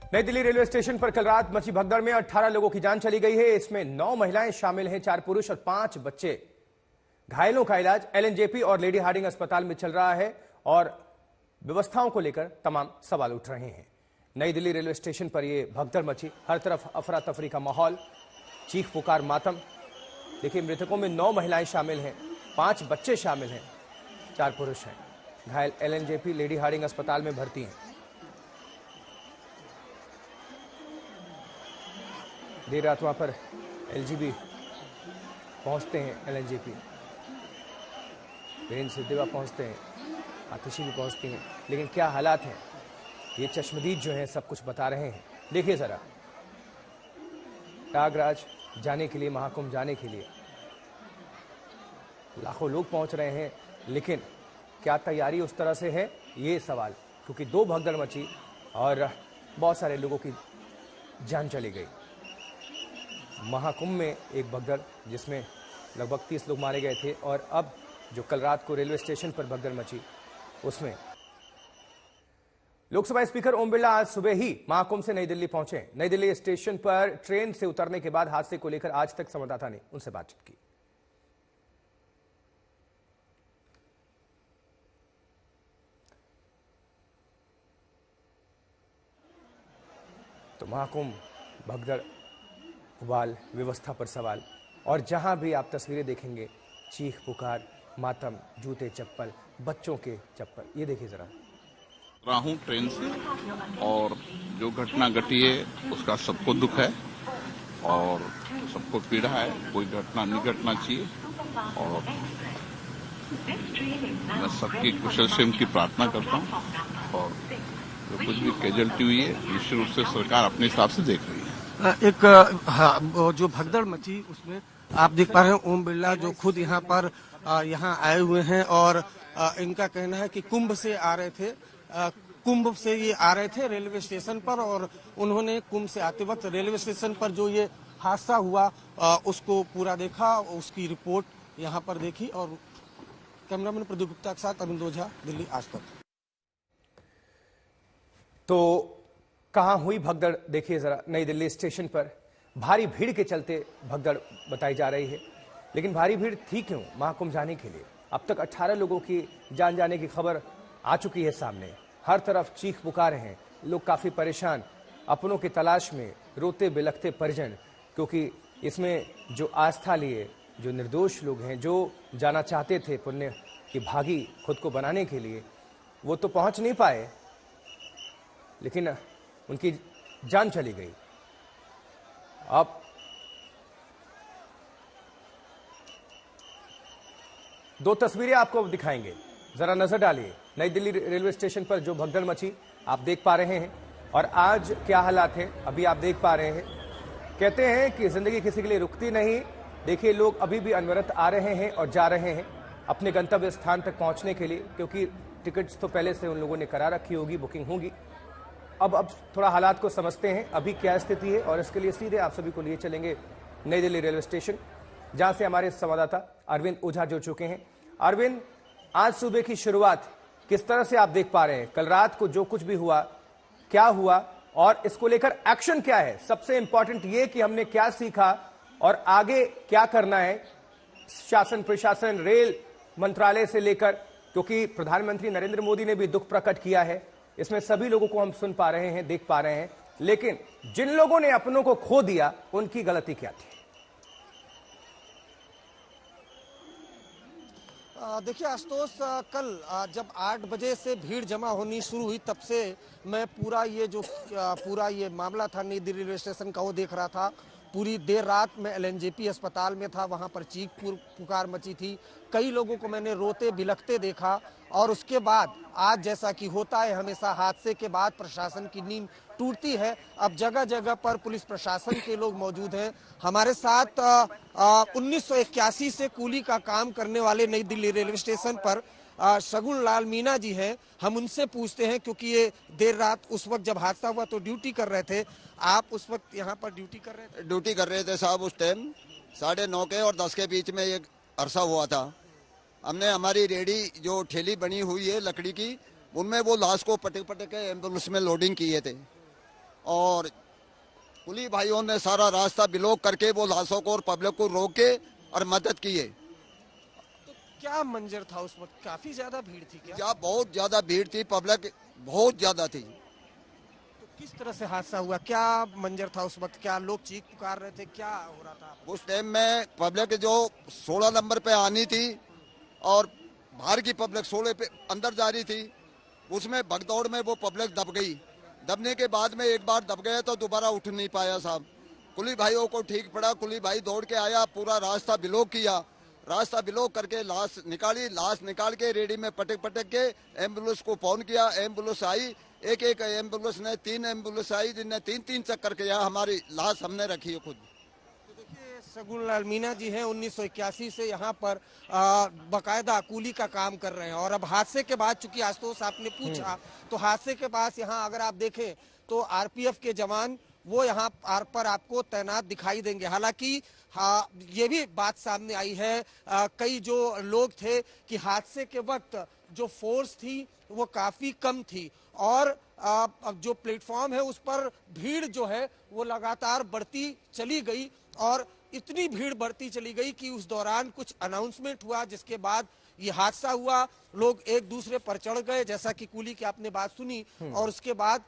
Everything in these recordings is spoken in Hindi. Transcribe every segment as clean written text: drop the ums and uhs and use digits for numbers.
नई दिल्ली रेलवे स्टेशन पर कल रात मची भगदड़ में 18 लोगों की जान चली गई है। इसमें 9 महिलाएं शामिल हैं, 4 पुरुष और 5 बच्चे। घायलों का इलाज एलएनजेपी और लेडी हार्डिंग अस्पताल में चल रहा है और व्यवस्थाओं को लेकर तमाम सवाल उठ रहे हैं। नई दिल्ली रेलवे स्टेशन पर यह भगदड़ मची, हर तरफ अफरा तफरी का माहौल, चीख पुकार मातम। देखिए, मृतकों में 9 महिलाएं शामिल हैं, 5 बच्चे शामिल हैं, 4 पुरुष हैं। घायल एलएनजेपी लेडी हार्डिंग अस्पताल में भर्ती हैं। देर रात वहां पर एलजीबी पहुंचते हैं, एलएनजेपी वीरेंद्र सिद्धेवा पहुंचते हैं, आतिशी भी पहुंचती हैं, लेकिन क्या हालात हैं ये चश्मदीद जो हैं सब कुछ बता रहे हैं। देखिए जरा, प्रयागराज जाने के लिए, महाकुंभ जाने के लिए लाखों लोग पहुंच रहे हैं, लेकिन क्या तैयारी उस तरह से है, ये सवाल, क्योंकि 2 भगदड़ मची और बहुत सारे लोगों की जान चली गई। महाकुंभ में एक भगदड़ जिसमें लगभग 30 लोग मारे गए थे, और अब जो कल रात को रेलवे स्टेशन पर भगदड़ मची उसमें लोकसभा स्पीकर ओम बिरला आज सुबह ही महाकुंभ से नई दिल्ली पहुंचे। नई दिल्ली स्टेशन पर ट्रेन से उतरने के बाद हादसे को लेकर आज तक संवाददाता ने उनसे बातचीत की। तो महाकुंभ, भगदड़, उबाल, व्यवस्था पर सवाल, और जहां भी आप तस्वीरें देखेंगे चीख पुकार, मातम, जूते चप्पल, बच्चों के चप्पल। ये देखिए जरा। रहा हूं ट्रेन से, और जो घटना घटी है उसका सबको दुख है और सबको पीड़ा है। कोई घटना नहीं घटना चाहिए, और मैं सबकी कुशल क्षेम की प्रार्थना करता हूं। और जो कुछ भी कैजुअल्टी हुई है, निश्चित रूप से सरकार अपने हिसाब से देख रही है। जो भगदड़ मची उसमें आप देख पा रहे हैं ओम बिरला जो खुद यहाँ पर यहाँ आए हुए हैं, और इनका कहना है कि कुंभ से आ रहे थे, कुंभ से ये आ रहे थे रेलवे स्टेशन पर, और उन्होंने कुंभ से आते वक्त रेलवे स्टेशन पर जो ये हादसा हुआ उसको पूरा देखा, उसकी रिपोर्ट यहाँ पर देखी। और कैमरामैन प्रदीप गुप्ता के साथ अरविंद ओझा, दिल्ली आज तक। तो कहां हुई भगदड़, देखिए जरा। नई दिल्ली स्टेशन पर भारी भीड़ के चलते भगदड़ बताई जा रही है, लेकिन भारी भीड़ थी क्यों महाकुंभ जाने के लिए? अब तक 18 लोगों की जान जाने की खबर आ चुकी है सामने। हर तरफ चीख पुकारे हैं, लोग काफी परेशान, अपनों की तलाश में रोते बिलखते परिजन, क्योंकि इसमें जो आस्था लिए, जो निर्दोष लोग हैं, जो जाना चाहते थे पुण्य की भागी खुद को बनाने के लिए, वो तो पहुंच नहीं पाए, लेकिन उनकी जान चली गई। अब दो तस्वीरें आपको दिखाएंगे, जरा नजर डालिए। नई दिल्ली रेलवे स्टेशन पर जो भगदड़ मची आप देख पा रहे हैं, और आज क्या हालात हैं अभी आप देख पा रहे हैं। कहते हैं कि जिंदगी किसी के लिए रुकती नहीं। देखिए, लोग अभी भी अनवरत आ रहे हैं और जा रहे हैं अपने गंतव्य स्थान तक पहुंचने के लिए, क्योंकि टिकट्स तो पहले से उन लोगों ने करा रखी होगी, बुकिंग होगी। अब थोड़ा हालात को समझते हैं, अभी क्या स्थिति है, और इसके लिए सीधे आप सभी को लिए चलेंगे नई दिल्ली रेलवे स्टेशन, जहां से हमारे संवाददाता अरविंद ओझा जुड़ चुके हैं। अरविंद, आज सुबह की शुरुआत किस तरह से आप देख पा रहे हैं? कल रात को जो कुछ भी हुआ, क्या हुआ, और इसको लेकर एक्शन क्या है? सबसे इंपॉर्टेंट ये कि हमने क्या सीखा और आगे क्या करना है शासन, प्रशासन, रेल मंत्रालय से लेकर, क्योंकि प्रधानमंत्री नरेंद्र मोदी ने भी दुख प्रकट किया है। इसमें सभी लोगों को हम सुन पा रहे हैं, देख पा रहे हैं, लेकिन जिन लोगों ने अपनों को खो दिया उनकी गलती क्या थी? देखिए आशुतोष, कल जब 8 बजे से भीड़ जमा होनी शुरू हुई, तब से मैं पूरा ये मामला था नई दिल्ली रेलवे स्टेशन का वो देख रहा था। पूरी देर रात में एलएनजेपी अस्पताल में था, वहां पर चीख पुकार मची थी, कई लोगों को मैंने रोते बिलखते देखा। और उसके बाद आज, जैसा कि होता है हमेशा हादसे के बाद प्रशासन की नींद टूटती है, अब जगह जगह पर पुलिस प्रशासन के लोग मौजूद हैं। हमारे साथ 1981 से कूली का काम करने वाले नई दिल्ली रेलवे स्टेशन पर शगुन लाल मीना जी हैं, हम उनसे पूछते हैं, क्योंकि ये देर रात उस वक्त जब हादसा हुआ तो ड्यूटी कर रहे थे। आप उस वक्त यहाँ पर ड्यूटी कर रहे थे? ड्यूटी कर रहे थे साहब। उस टाइम 9:30 के और 10 के बीच में एक अरसा हुआ था। हमने हमारी रेडी जो ठेली बनी हुई है लकड़ी की, उनमें वो लाश को पटक पटक के एम्बुलेंस में लोडिंग किए थे, और पुलिस भाइयों ने सारा रास्ता ब्लॉक करके वो लाशों को और पब्लिक को रोके और मदद किए। तो क्या मंजर था उस वक्त? काफी ज्यादा भीड़ थी क्या? क्या बहुत ज्यादा भीड़ थी, पब्लिक बहुत ज्यादा थी। तो किस तरह से हादसा हुआ? क्या मंजर था उस वक्त? क्या लोग चीख पुकार रहे थे? क्या हो रहा था? उस टाइम में पब्लिक जो 16 नंबर पे आनी थी और बाहर की पब्लिक 16 पे अंदर जा रही थी, उसमें भगदौड़ में वो पब्लिक दब गई। दबने के बाद में एक बार दब गए तो दोबारा उठ नहीं पाया साहब। कुली भाइयों को ठीक पड़ा, कुली भाई दौड़ के आया, पूरा रास्ता ब्लॉक किया, रास्ता ब्लॉक करके लाश निकाली, लाश निकाल के रेडी में पटक पटक के एम्बुलेंस को फोन किया। एम्बुलेंस आई, एक एक एम्बुलेंस ने 3 एम्बुलेंस आई, जिनने 3-3 चक्कर किया। हमारी लाश हमने रखी है खुद। शगुन लाल मीणा जी हैं, 1981 से यहाँ पर बकायदा कूली का काम कर रहे हैं। और अब हादसे के बाद, चूंकि आशुतोष आपने पूछा, तो हादसे के पास यहाँ अगर आप देखें तो आरपीएफ के जवान वो यहाँ पर आपको तैनात दिखाई देंगे। हालांकि ये भी बात सामने आई है, कई जो लोग थे कि हादसे के वक्त जो फोर्स थी वो काफी कम थी और अब जो प्लेटफॉर्म है उस पर भीड़ जो है वो लगातार बढ़ती चली गई और इतनी भीड़ बढ़ती चली गई कि उस दौरान कुछ अनाउंसमेंट हुआ, जिसके बाद ये हादसा हुआ। लोग एक दूसरे पर चढ़ गए, जैसा कि कूली की आपने बात सुनी, और उसके बाद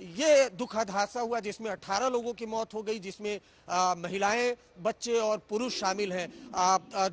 ये दुखद हादसा हुआ जिसमें 18 लोगों की मौत हो गई, जिसमें महिलाएं, बच्चे और पुरुष शामिल हैं।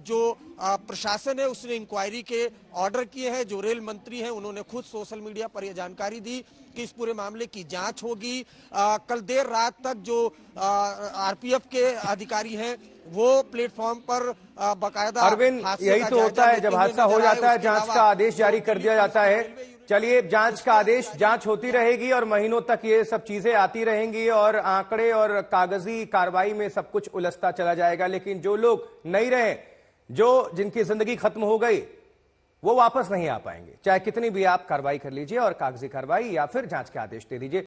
जो प्रशासन है उसने इंक्वायरी के ऑर्डर किए हैं। जो रेल मंत्री हैं उन्होंने खुद सोशल मीडिया पर यह जानकारी दी कि इस पूरे मामले की जांच होगी। कल देर रात तक जो आरपीएफ के अधिकारी हैं वो प्लेटफॉर्म पर बकायदा अरविंद, यही तो होता है जब हादसा हो जाता है, जांच का आदेश जारी कर दिया जाता है। चलिए, जांच का आदेश, जांच होती रहेगी और महीनों तक ये सब चीजें आती रहेंगी और आंकड़े और कागजी कार्रवाई में सब कुछ उलझता चला जाएगा। लेकिन जो लोग नहीं रहे, जिनकी जिंदगी खत्म हो गई, वो वापस नहीं आ पाएंगे, चाहे कितनी भी आप कार्रवाई कर लीजिए और कागजी कार्रवाई या फिर जांच के आदेश दे दीजिए।